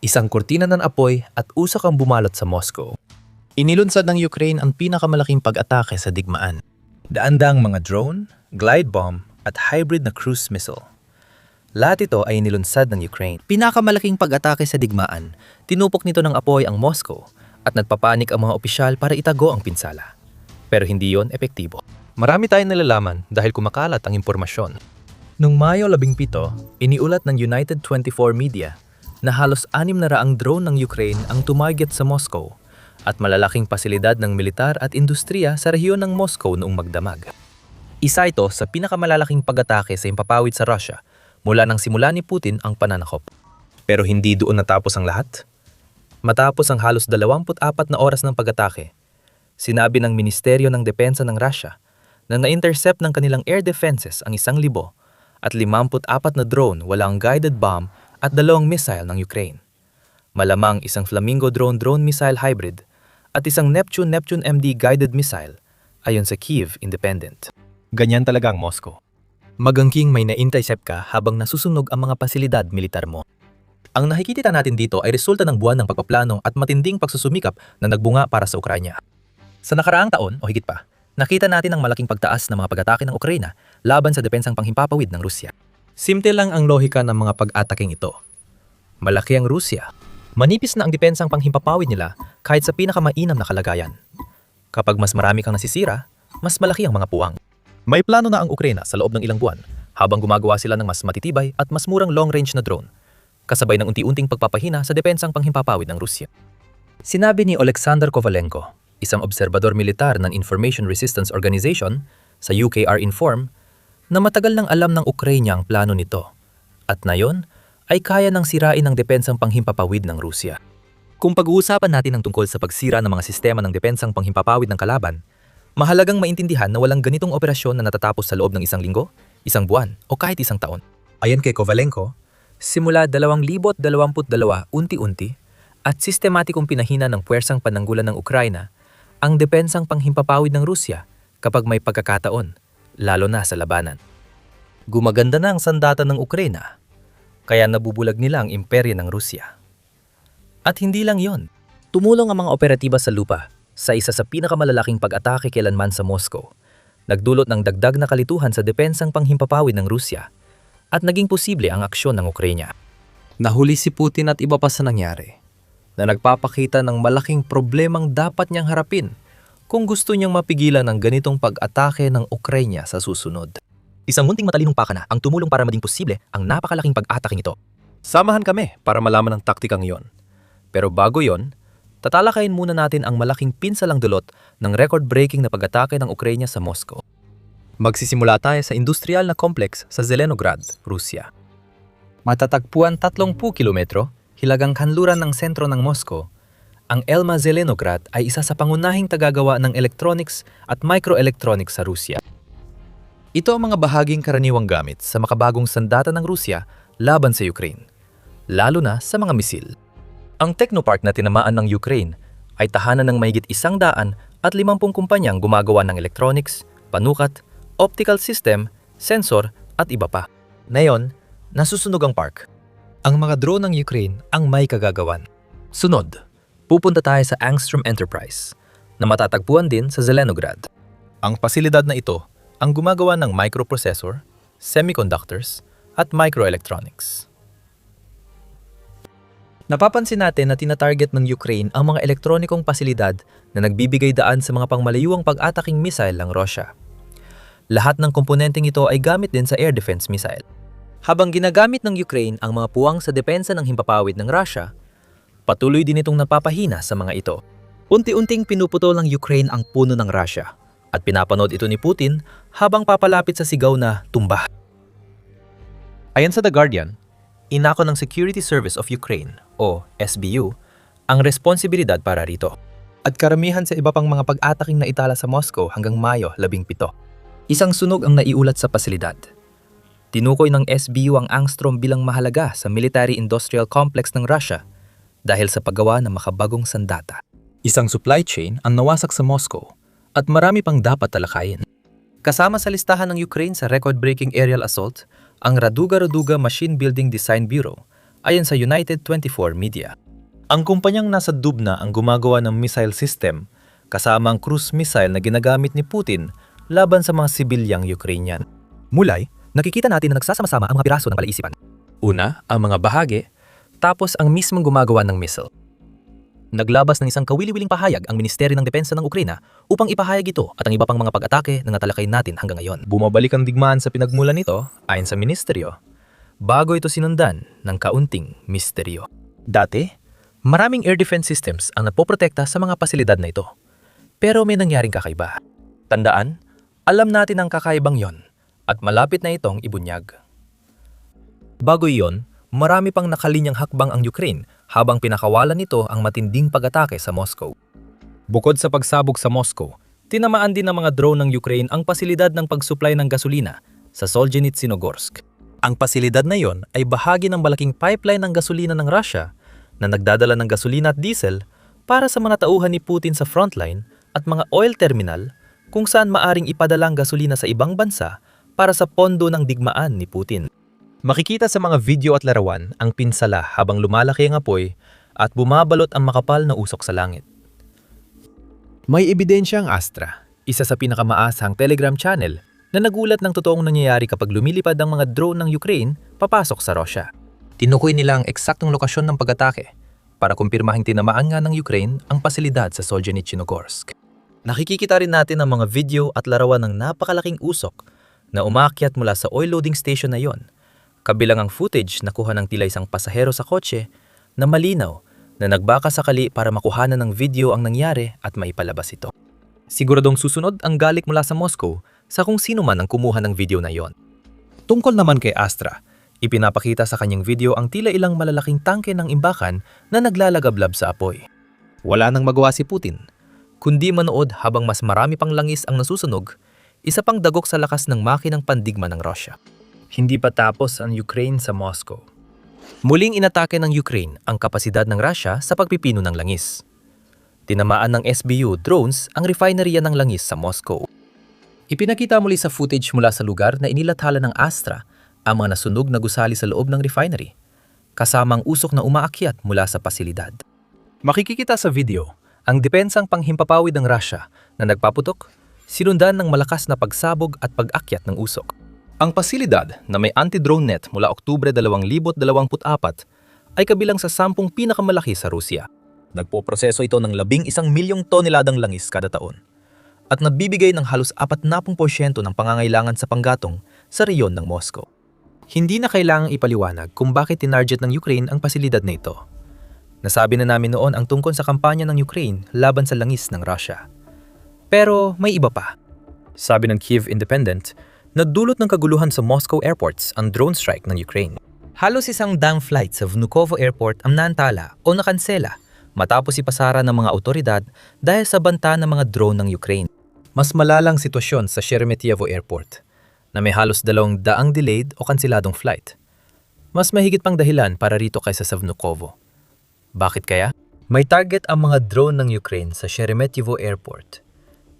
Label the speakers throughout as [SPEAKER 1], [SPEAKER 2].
[SPEAKER 1] Isang kurtina ng apoy at usok ang bumalot sa Moscow.
[SPEAKER 2] Inilunsad ng Ukraine ang pinakamalaking pag-atake sa digmaan.
[SPEAKER 1] Daandang mga drone, glide bomb at hybrid na cruise missile. Lahat ito ay inilunsad ng Ukraine.
[SPEAKER 3] Pinakamalaking pag-atake sa digmaan, tinupok nito ng apoy ang Moscow at nagpapanik ang mga opisyal para itago ang pinsala. Pero hindi yon epektibo.
[SPEAKER 1] Marami tayong nalalaman dahil kumakalat ang impormasyon. Noong Mayo 17, iniulat ng United 24 Media na halos 600 drone ng Ukraine ang tumarget sa Moscow at malalaking pasilidad ng militar at industriya sa rehiyon ng Moscow noong magdamag. Isa ito sa pinakamalalaking pag-atake sa himpapawid sa Russia mula nang simula ni Putin ang pananakop. Pero hindi doon natapos ang lahat. Matapos ang halos 24 na oras ng pag-atake, sinabi ng Ministeryo ng Depensa ng Russia na na-intercept ng kanilang air defenses ang 1,000 at 54 na drone walang guided bomb at 2 missile ng Ukraine. Malamang isang Flamingo drone missile hybrid at isang Neptune MD guided missile ayon sa Kyiv Independent.
[SPEAKER 2] Ganyan talaga ang Moscow.
[SPEAKER 1] Magangking may na-intercept ka habang nasusunog ang mga pasilidad militar mo. Ang nakikita natin dito ay resulta ng buwan ng pagpaplano at matinding pagsusumikap na nagbunga para sa Ukraina. Sa nakaraang taon o higit pa, nakita natin ang malaking pagtaas ng mga pag-atake ng Ukraina laban sa depensang panghimpapawid ng Rusya. Simple lang ang lohika ng mga pag-ataking ito. Malaki ang Rusya. Manipis na ang depensang panghimpapawid nila kahit sa pinakamainam na kalagayan. Kapag mas marami kang nasisira, mas malaki ang mga puwang. May plano na ang Ukraina sa loob ng ilang buwan habang gumagawa sila ng mas matitibay at mas murang long-range na drone, kasabay ng unti-unting pagpapahina sa depensang panghimpapawid ng Rusya. Sinabi ni Alexander Kovalenko, isang obserbador militar ng Information Resistance Organization sa UKR-Inform, na matagal nang alam ng Ukraina ang plano nito at na yon ay kaya nang sirain ang depensang panghimpapawid ng Rusya. Kung pag-uusapan natin ang tungkol sa pagsira ng mga sistema ng depensang panghimpapawid ng kalaban, mahalagang maintindihan na walang ganitong operasyon na natatapos sa loob ng 1 linggo, 1 buwan o kahit 1 taon. Ayon kay Kovalenko, simula 2022 unti-unti at sistematikong pinahina ng puwersang pananggulan ng Ukraina ang depensang panghimpapawid ng Rusya kapag may pagkakataon, lalo na sa labanan. Gumaganda na ang sandata ng Ukraina, kaya nabubulag nila ang imperyo ng Rusya. At hindi lang yon, tumulong ang mga operatiba sa lupa sa isa sa pinakamalalaking pag-atake kailanman sa Moscow, nagdulot ng dagdag na kalituhan sa depensang panghimpapawid ng Rusya at naging posible ang aksyon ng Ukraina. Nahuli si Putin at iba pa sa nangyari, na nagpapakita ng malaking problemang dapat niyang harapin kung gusto niyang mapigilan ang ganitong pag-atake ng Ukraina sa susunod. Isang munting matalinong pakana ang tumulong para maging posible ang napakalaking pag-ataking ito. Samahan kami para malaman ang taktikang iyon. Pero bago yon, tatalakayin muna natin ang malaking pinsalang dulot ng record-breaking na pag-atake ng Ukraina sa Moscow. Magsisimula tayo sa industrial na complex sa Zelenograd, Rusya. Matatagpuan 30 kilometro, hilagang kanluran ng sentro ng Moscow, ang Elma Zelenograd ay isa sa pangunahing tagagawa ng electronics at microelectronics sa Rusya. Ito ang mga bahaging karaniwang gamit sa makabagong sandata ng Rusya laban sa Ukraine, lalo na sa mga misil. Ang technopark na tinamaan ng Ukraine ay tahanan ng mahigit 150 kumpanyang gumagawa ng electronics, panukat, optical system, sensor at iba pa. Ngayon, nasusunog ang park. Ang mga drone ng Ukraine ang may kagagawan. Sunod, pupunta tayo sa Angstrom Enterprise na matatagpuan din sa Zelenograd. Ang pasilidad na ito ang gumagawa ng microprocessor, semiconductors at microelectronics. Napapansin natin na tinatarget ng Ukraine ang mga elektronikong pasilidad na nagbibigay daan sa mga pangmalayuang pag-ataking missile ng Russia. Lahat ng komponenteng ito ay gamit din sa air defense missile. Habang ginagamit ng Ukraine ang mga puwang sa depensa ng himpapawid ng Russia, patuloy din itong napapahina sa mga ito. Unti-unting pinuputol ng Ukraine ang puno ng Russia at pinapanood ito ni Putin habang papalapit sa sigaw na tumba. Ayon sa The Guardian, inako ng Security Service of Ukraine o SBU ang responsibilidad para rito. At karamihan sa iba pang mga pag-ataking na itala sa Moscow hanggang Mayo 17. Isang sunog ang naiulat sa pasilidad. Tinukoy ng SBU ang Angstrom bilang mahalaga sa military-industrial complex ng Russia dahil sa paggawa ng makabagong sandata. Isang supply chain ang nawasak sa Moscow at marami pang dapat talakayin. Kasama sa listahan ng Ukraine sa record-breaking aerial assault, ang Raduga Machine Building Design Bureau
[SPEAKER 3] ayon sa United 24 Media.
[SPEAKER 2] Ang kumpanyang nasa Dubna ang gumagawa ng missile system kasama ang cruise missile na ginagamit ni Putin laban sa mga sibilyang Ukrainian.
[SPEAKER 3] Mulay, nakikita natin na nagsasama-sama ang mga piraso ng palaisipan. Una, ang mga bahagi, tapos ang mismong gumagawa ng missile. Naglabas ng isang kawili-wiling pahayag ang Ministeryo ng Depensa ng Ukraina upang ipahayag ito at ang iba pang mga pag-atake na natalakay natin hanggang ngayon.
[SPEAKER 2] Bumabalik ang digmaan sa pinagmulan nito ayon sa ministeryo,
[SPEAKER 3] Bago ito sinundan ng kaunting misteryo.
[SPEAKER 2] dati,
[SPEAKER 3] Maraming air defense systems ang napoprotekta sa mga pasilidad na ito. Pero may nangyaring kakaiba. Tandaan, alam natin ang kakaibang yon at malapit na itong ibunyag. Bago iyon, marami pang nakalinyang hakbang ang Ukraine habang pinakawalan nito ang matinding pag-atake sa Moscow. Bukod sa pagsabog sa Moscow, tinamaan din ng mga drone ng Ukraine ang pasilidad ng pagsuplay ng gasolina sa Solzhenitsyn-Gorsk. Ang pasilidad na yon ay bahagi ng malaking pipeline ng gasolina ng Russia na nagdadala ng gasolina at diesel para sa mga tauhan ni Putin sa frontline at mga oil terminal kung saan maaring ipadala ang gasolina sa ibang bansa para sa pondo ng digmaan ni Putin.
[SPEAKER 2] makikita sa mga video at larawan ang pinsala habang lumalaki ang apoy at bumabalot ang makapal na usok sa langit.
[SPEAKER 3] May ebidensya ang Astra, isa sa pinakamaasang Telegram channel na nagulat ng totoong nangyayari kapag lumilipad ang mga drone ng Ukraine papasok sa Russia. Tinukoy nila ang eksaktong lokasyon ng pag-atake para kumpirmahing tinamaan nga ng Ukraine ang pasilidad sa Solzhenitsyn-Gorsk. Nakikita rin natin ang mga video at larawan ng napakalaking usok na umaakyat mula sa oil loading station na yon, kabilang ang footage na kuha ng tila isang pasahero sa kotse na malinaw na nagbaka sakali para makuhanan ng video ang nangyari at maipalabas ito. Siguradong susunod ang galik mula sa Moscow sa kung sino man ang kumuha ng video na yon. Tungkol naman kay Astra, ipinapakita sa kanyang video ang tila ilang malalaking tangke ng imbakan na naglalagablab sa apoy. Wala nang magawa si Putin, kundi manood habang mas marami pang langis ang nasusunog, isa pang dagok sa lakas ng makinang pandigma ng Russia. Hindi pa tapos ang Ukraine sa Moscow. Muling inatake ng Ukraine ang kapasidad ng Russia sa pagpipino ng langis. Tinamaan ng SBU drones ang refinery ng langis sa Moscow. Ipinakita muli sa footage mula sa lugar na inilathala ng Astra ang mga nasunog na gusali sa loob ng refinery, kasamang usok na umaakyat mula sa pasilidad. Makikita sa video ang depensang panghimpapawid ng Russia na nagpaputok, sinundan ng malakas na pagsabog at pag-akyat ng usok. Ang pasilidad na may anti-drone net mula Oktubre 2024 ay kabilang sa 10 pinakamalaki sa Rusya. Nagpoproseso ito ng 11 milyong toneladang langis kada taon at nabibigay ng halos 40% ng pangangailangan sa panggatong sa reyon ng Moscow. Hindi na kailangang ipaliwanag kung bakit tinarget ng Ukraine ang pasilidad na ito. Nasabi na namin noon ang tungkol sa kampanya ng Ukraine laban sa langis ng Russia. Pero may iba pa. Sabi ng Kyiv Independent, nagdulot ng kaguluhan sa Moscow airports ang drone strike ng Ukraine. Halos 100 flights sa Vnukovo Airport ang naantala o nakansela matapos ipasara ng mga otoridad dahil sa banta ng mga drone ng Ukraine. Mas malalang sitwasyon sa Sheremetyevo Airport, na may halos 200 delayed o kanseladong flight. Mas mahigit pang dahilan para rito kaysa sa Vnukovo. Bakit kaya? May target ang mga drone ng Ukraine sa Sheremetyevo Airport.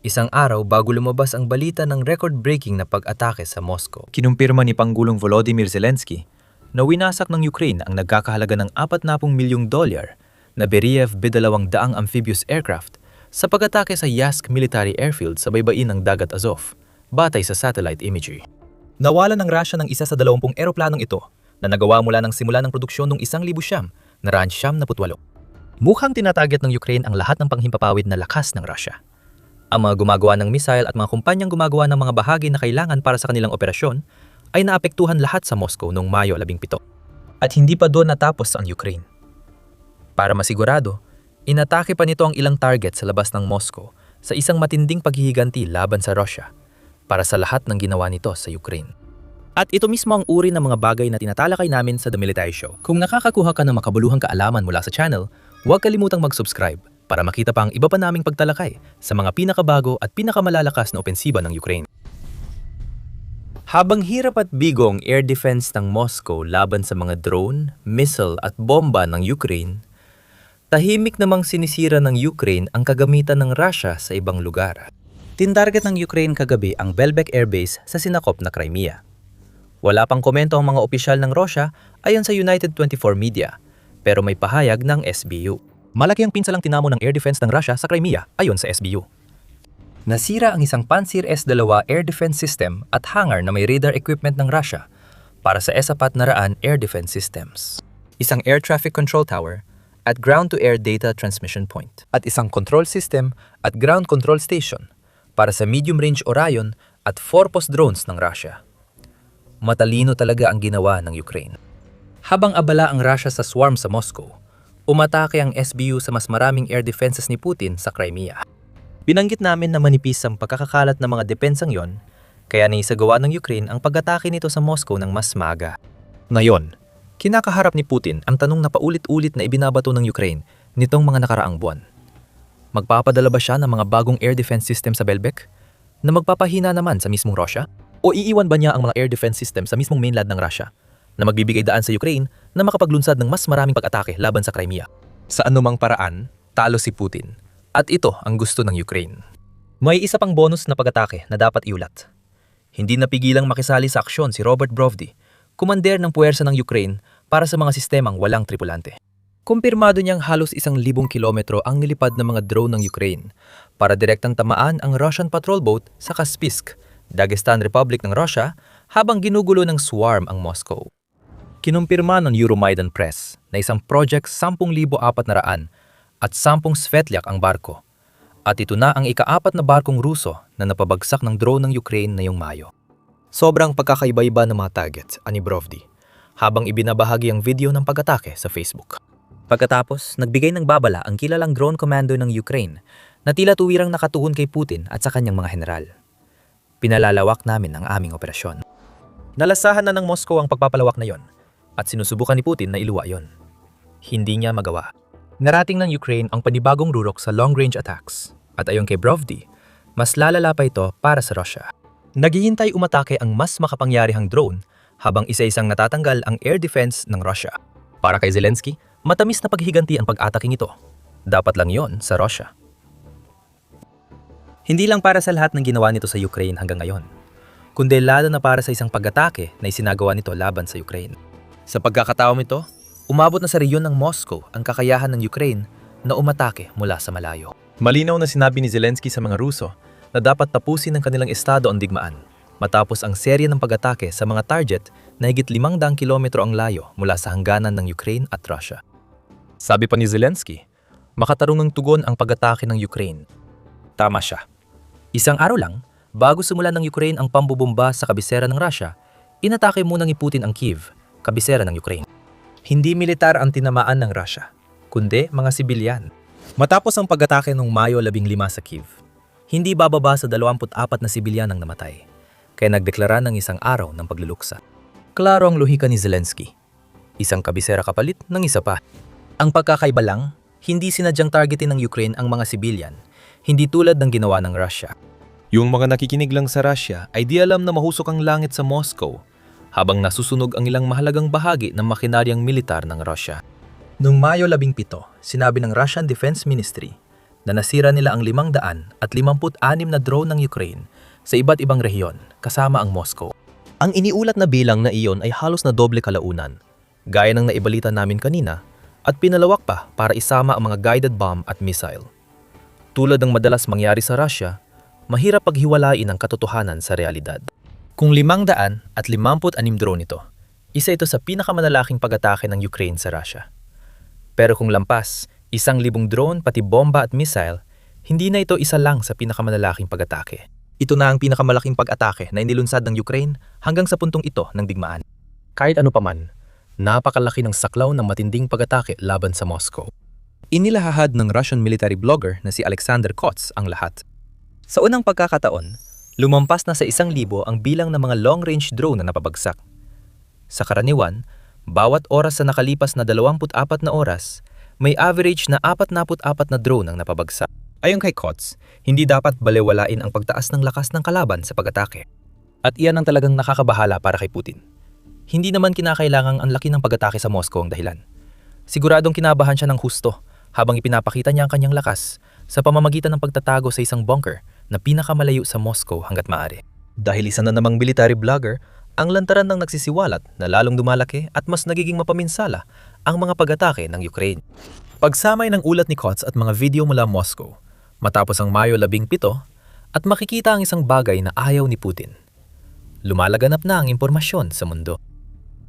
[SPEAKER 3] Isang araw bago lumabas ang balita ng record-breaking na pag-atake sa Moscow. Kinumpirma ni Pangulong Volodymyr Zelensky na winasak ng Ukraine ang nagkakahalaga ng $40 milyong na Beriev B-200 amphibious aircraft sa pag-atake sa Yaisk Military Airfield sa baybayin ng Dagat Azov, batay sa satellite imagery. Nawala ng Russia ng isa sa 20 eroplanong ito na nagawa mula ng simula ng produksyon noong 1900 na Ran 78. Mukhang tinatarget ng Ukraine ang lahat ng panghimpapawid na lakas ng Russia. Ang mga gumagawa ng missile at mga kumpanyang gumagawa ng mga bahagi na kailangan para sa kanilang operasyon ay naapektuhan lahat sa Moscow noong Mayo 17. At hindi pa doon natapos ang Ukraine. Para masigurado, inatake pa nito ang ilang target sa labas ng Moscow sa isang matinding paghihiganti laban sa Russia para sa lahat ng ginawa nito sa Ukraine. At ito mismo ang uri ng mga bagay na tinatalakay namin sa The Military Show. Kung nakakakuha ka ng makabuluhang kaalaman mula sa channel, huwag kalimutang mag-subscribe para makita pa ang iba pa naming pagtalakay sa mga pinakabago at pinakamalalakas na opensiba ng Ukraine. Habang hirap at bigo ang air defense ng Moscow laban sa mga drone, missile at bomba ng Ukraine, tahimik namang sinisira ng Ukraine ang kagamitan ng Russia sa ibang lugar. Tinarget ng Ukraine kagabi ang Belbek Air Base sa sinakop na Crimea. Wala pang komento ang mga opisyal ng Russia ayon sa United 24 Media, pero may pahayag ng SBU. Malaki ang pinsalang tinamo ng air defense ng Russia sa Crimea ayon sa SBU. Nasira ang isang Pantsir S-2 air defense system at hangar na may radar equipment ng Russia para sa S-400 air defense systems. Isang air traffic control tower at ground-to-air data transmission point. At isang control system at ground control station para sa medium-range Orion at 4-post drones ng Russia. Matalino talaga ang ginawa ng Ukraine. Habang abala ang Russia sa swarm sa Moscow, umatake ang SBU sa mas maraming air defenses ni Putin sa Crimea. Binanggit namin na manipis ang pagkakakalat ng mga depensang yon, kaya naisagawa ng Ukraine ang pag-atake nito sa Moscow ng mas maaga. Ngayon, kinakaharap ni Putin ang tanong na paulit-ulit na ibinabato ng Ukraine nitong mga nakaraang buwan. Magpapadala ba siya ng mga bagong air defense system sa Belbek na magpapahina naman sa mismong Russia? O iiwan ba niya ang mga air defense system sa mismong mainland ng Russia na magbibigay daan sa Ukraine na makapaglunsad ng mas maraming pag-atake laban sa Crimea? Sa anumang paraan, talo si Putin. At ito ang gusto ng Ukraine. May isa pang bonus na pag-atake na dapat iulat. Hindi napigilang makisali sa aksyon si Robert Brovdi, kumander ng puwersa ng Ukraine para sa mga sistemang walang tripulante. Kumpirmado niyang halos 1,000 kilometro ang nilipad ng mga drone ng Ukraine para direktang tamaan ang Russian patrol boat sa Kaspisk, Dagestan Republic ng Russia, habang ginugulo ng swarm ang Moscow. Kinumpirma ng Euromaidan Press na isang project 10,400 at 10 Svetlyak ang barko. At ito na ang ika-4 na barkong Ruso na napabagsak ng drone ng Ukraine ngayong Mayo. Sobrang pagkakaiba-iba ng mga targets, ani Brovdi, habang ibinabahagi ang video ng pag-atake sa Facebook. Pagkatapos, nagbigay ng babala ang kilalang drone commander ng Ukraine na tila tuwirang nakatuhon kay Putin at sa kanyang mga general. Pinalalawak namin ang aming operasyon. Nalasahan na ng Moscow ang pagpapalawak na yon at sinusubukan ni Putin na iluwa yon. Hindi niya magawa. Narating ng Ukraine ang panibagong rurok sa long-range attacks at ayon kay Brovdi, mas lalala pa ito para sa Russia. Naghihintay umatake ang mas makapangyarihang drone habang isa-isang natatanggal ang air defense ng Russia. Para kay Zelensky, matamis na paghihiganti ang pag-ataking ito. Dapat lang yon sa Russia. Hindi lang para sa lahat ng ginawa nito sa Ukraine hanggang ngayon, kundi lalo na para sa isang pag-atake na isinagawa nito laban sa Ukraine. Sa pagkakataong ito, umabot na sa rehiyon ng Moscow ang kakayahan ng Ukraine na umatake mula sa malayo.
[SPEAKER 2] Malinaw na sinabi ni Zelensky sa mga Ruso na dapat tapusin ang kanilang estado ang digmaan matapos ang serye ng pag-atake sa mga target na higit 500 kilometro ang layo mula sa hangganan ng Ukraine at Russia. Sabi pa ni Zelensky, makatarungang tugon ang pag-atake ng Ukraine. Tama siya. Isang araw lang, bago simulan ng Ukraine ang pambubomba sa kabisera ng Russia, inatake muna ni Putin ang Kyiv, kabisera ng Ukraine. Hindi militar ang tinamaan ng Russia, kundi mga sibilyan. Matapos ang pag-atake noong Mayo 15 sa Kyiv, hindi bababa sa 24 na sibilyan ang namatay, kaya nagdeklara ng isang araw ng pagluluksa. Klaro ang lohika ni Zelensky. Isang kabisera kapalit ng isa pa. Ang pagkakaiba lang, hindi sinadyang targetin ng Ukraine ang mga sibilyan, hindi tulad ng ginawa ng Russia. Yung mga nakikinig lang sa Russia ay di alam na mahusok ang langit sa Moscow habang nasusunog ang ilang mahalagang bahagi ng makinaryang militar ng Russia. Noong Mayo 17, sinabi ng Russian Defense Ministry na nasira nila ang 556 na drone ng Ukraine sa iba't ibang rehiyon kasama ang Moscow. Ang iniulat na bilang na iyon ay halos na doble kalaunan, gaya ng naibalita namin kanina, at pinalawak pa para isama ang mga guided bomb at missile. Tulad ng madalas mangyari sa Russia, mahirap paghiwalain ang katotohanan sa realidad. Kung 556 drone ito, isa ito sa pinakamalalaking pag-atake ng Ukraine sa Russia. Pero kung lampas, 1,000 drone pati bomba at missile, hindi na ito isa lang sa pinakamalalaking pag-atake. Ito na ang pinakamalaking pag-atake na inilunsad ng Ukraine hanggang sa puntong ito ng digmaan. Kahit ano paman, napakalaki ng saklaw ng matinding pag-atake laban sa Moscow. Inilahad ng Russian military blogger na si Alexander Kots ang lahat. Sa unang pagkakataon, lumampas na sa 1,000 ang bilang ng mga long-range drone na napabagsak. Sa karaniwan, bawat oras sa nakalipas na 24 na oras, may average na 44 na drone ang napabagsak. Ayon kay Kots, hindi dapat balewalain ang pagtaas ng lakas ng kalaban sa pag-atake. At iyan ang talagang nakakabahala para kay Putin. Hindi naman kinakailangang ang laki ng pag-atake sa Moscow ang dahilan. Siguradong kinabahan siya ng husto habang ipinapakita niya ang kanyang lakas sa pamamagitan ng pagtatago sa isang bunker na pinakamalayo sa Moscow hanggat maaari. Dahil isa na namang military blogger Ang lantaran ng nagsisiwalat na lalong dumalaki at mas nagiging mapaminsala ang mga pag-atake ng Ukraine.
[SPEAKER 3] Pagsamay ng ulat ni Kots at mga video mula Moscow, matapos ang Mayo 17, at makikita ang isang bagay na ayaw ni Putin. Lumalaganap na ang impormasyon sa mundo.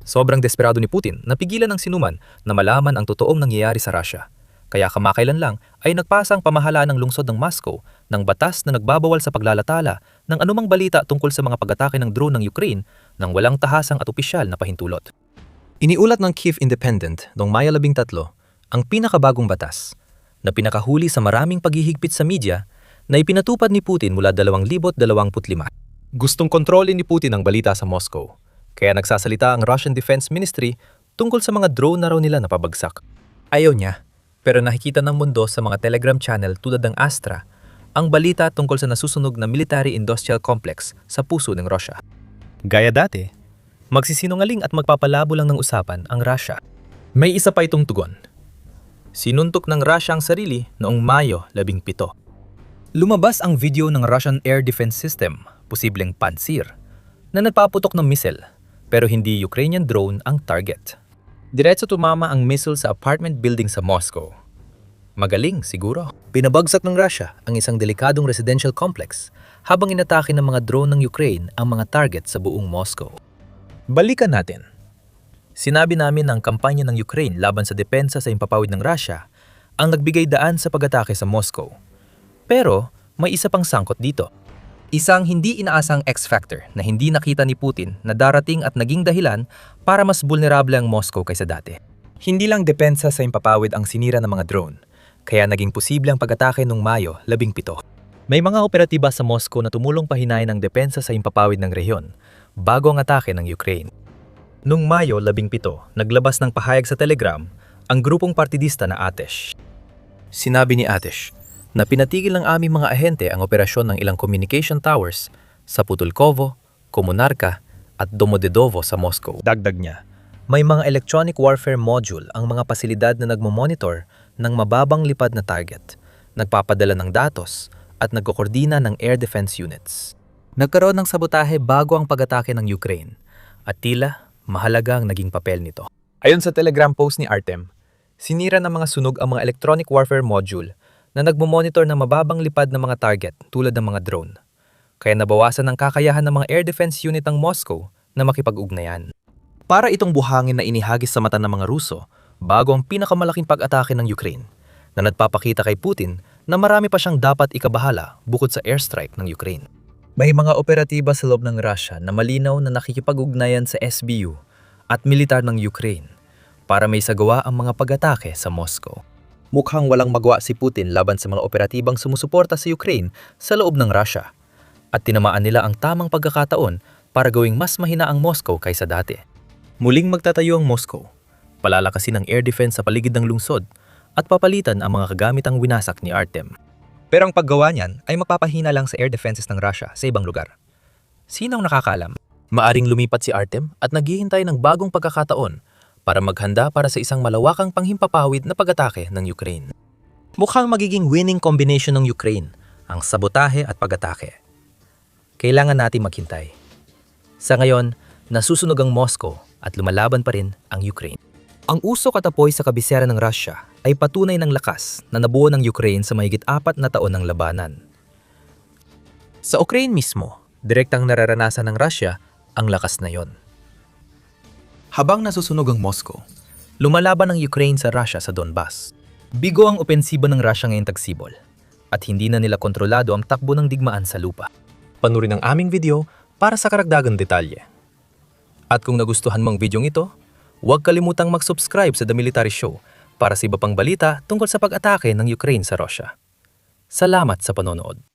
[SPEAKER 3] Sobrang desperado ni Putin na pigilan ng sinuman na malaman ang totoong nangyayari sa Russia. Kaya kamakailan lang ay nagpasa ang pamahalaan ng lungsod ng Moscow ng batas na nagbabawal sa paglalatala ng anumang balita tungkol sa mga pag-atake ng drone ng Ukraine nang walang tahasang at opisyal na pahintulot. Iniulat ng Kyiv Independent noong Mayo 13 ang pinakabagong batas na pinakahuli sa maraming paghihigpit sa media na ipinatupad ni Putin mula 2025. Gustong kontrolin ni Putin ang balita sa Moscow, kaya nagsasalita ang Russian Defense Ministry tungkol sa mga drone na raw nila na pabagsak. Ayaw niya, pero nakikita ng mundo sa mga Telegram channel tulad ng Astra ang balita tungkol sa nasusunog na military-industrial complex sa puso ng Russia. Gaya dati, magsisinungaling at magpapalabo lang ng usapan ang Russia. May isa pa itong tugon. Sinuntok ng Russia ang sarili noong Mayo 17. Lumabas ang video ng Russian Air Defense System, posibleng Pansir, na nagpaputok ng missile, pero hindi Ukrainian drone ang target. Diretso tumama ang missile sa apartment building sa Moscow. Magaling siguro. Pinabagsak ng Russia ang isang delikadong residential complex habang inatake ng mga drone ng Ukraine ang mga target sa buong Moscow. Balikan natin. Sinabi namin ng kampanya ng Ukraine laban sa depensa sa impapawid ng Russia ang nagbigay daan sa pag-atake sa Moscow. Pero may isa pang sangkot dito. Isang hindi inaasang X-factor na hindi nakita ni Putin na darating at naging dahilan para mas vulnerable ang Moscow kaysa dati. Hindi lang depensa sa impapawid ang sinira ng mga drone, kaya naging posible ang pag-atake noong Mayo 17. May mga operatiba sa Moscow na tumulong pahinain ang depensa sa impapawid ng rehiyon bago ang atake ng Ukraine. Noong Mayo 17, naglabas ng pahayag sa Telegram ang grupong partidista na Atesh. Sinabi ni Atesh na pinatigil ng aming mga ahente ang operasyon ng ilang communication towers sa Putulkovo, Komunarka at Domodedovo sa Moscow. Dagdag niya, may mga electronic warfare module ang mga pasilidad na nagmomonitor ng mababang lipad na target, nagpapadala ng datos at nagkokoordina ng air defense units. Nagkaroon ng sabotahe bago ang pag-atake ng Ukraine at tila mahalaga ang naging papel nito. Ayon sa Telegram post ni Artem, sinira ng mga sunog ang mga electronic warfare module na nagmomonitor ng mababang lipad ng mga target tulad ng mga drone. Kaya nabawasan ang kakayahan ng mga air defense unit ng Moscow na makipag-ugnayan. Para itong buhangin na inihagis sa mata ng mga Ruso bago ang pinakamalaking pag-atake ng Ukraine na nagpapakita kay Putin na marami pa siyang dapat ikabahala bukod sa airstrike ng Ukraine. May mga operatiba sa loob ng Russia na malinaw na nakikipag-ugnayan sa SBU at militar ng Ukraine para may sagawa ang mga pag-atake sa Moscow. Mukhang walang magawa si Putin laban sa mga operatibang sumusuporta sa Ukraine sa loob ng Russia at tinamaan nila ang tamang pagkakataon para gawing mas mahina ang Moscow kaysa dati. Muling magtatayo ang Moscow, palalakasin ang air defense sa paligid ng lungsod at papalitan ang mga kagamitang winasak ni Artem. Pero ang paggawa niyan ay magpapahina lang sa air defenses ng Russia sa ibang lugar. Sinong nakakaalam? Maaring lumipat si Artem at naghihintay ng bagong pagkakataon para maghanda para sa isang malawakang panghimpapawid na pag-atake ng Ukraine. Mukhang magiging winning combination ng Ukraine, ang sabotahe at pag-atake. Kailangan natin maghintay. Sa ngayon, nasusunog ang Moscow at lumalaban pa rin ang Ukraine. Ang usok at apoy sa kabisera ng Russia ay patunay ng lakas na nabuo ng Ukraine sa mahigit 4 na taon ng labanan. Sa Ukraine mismo, direktang nararanasan ng Russia ang lakas na yon. Habang nasusunog ang Moscow, lumalaban ang Ukraine sa Russia sa Donbas. Bigo ang opensibo ng Russia ngayong tagsibol at hindi na nila kontrolado ang takbo ng digmaan sa lupa. Panurin ang aming video para sa karagdagang detalye. At kung nagustuhan mo ang videong ito, huwag kalimutang mag-subscribe sa The Military Show para sa iba pang balita tungkol sa pag-atake ng Ukraine sa Russia. Salamat sa panonood.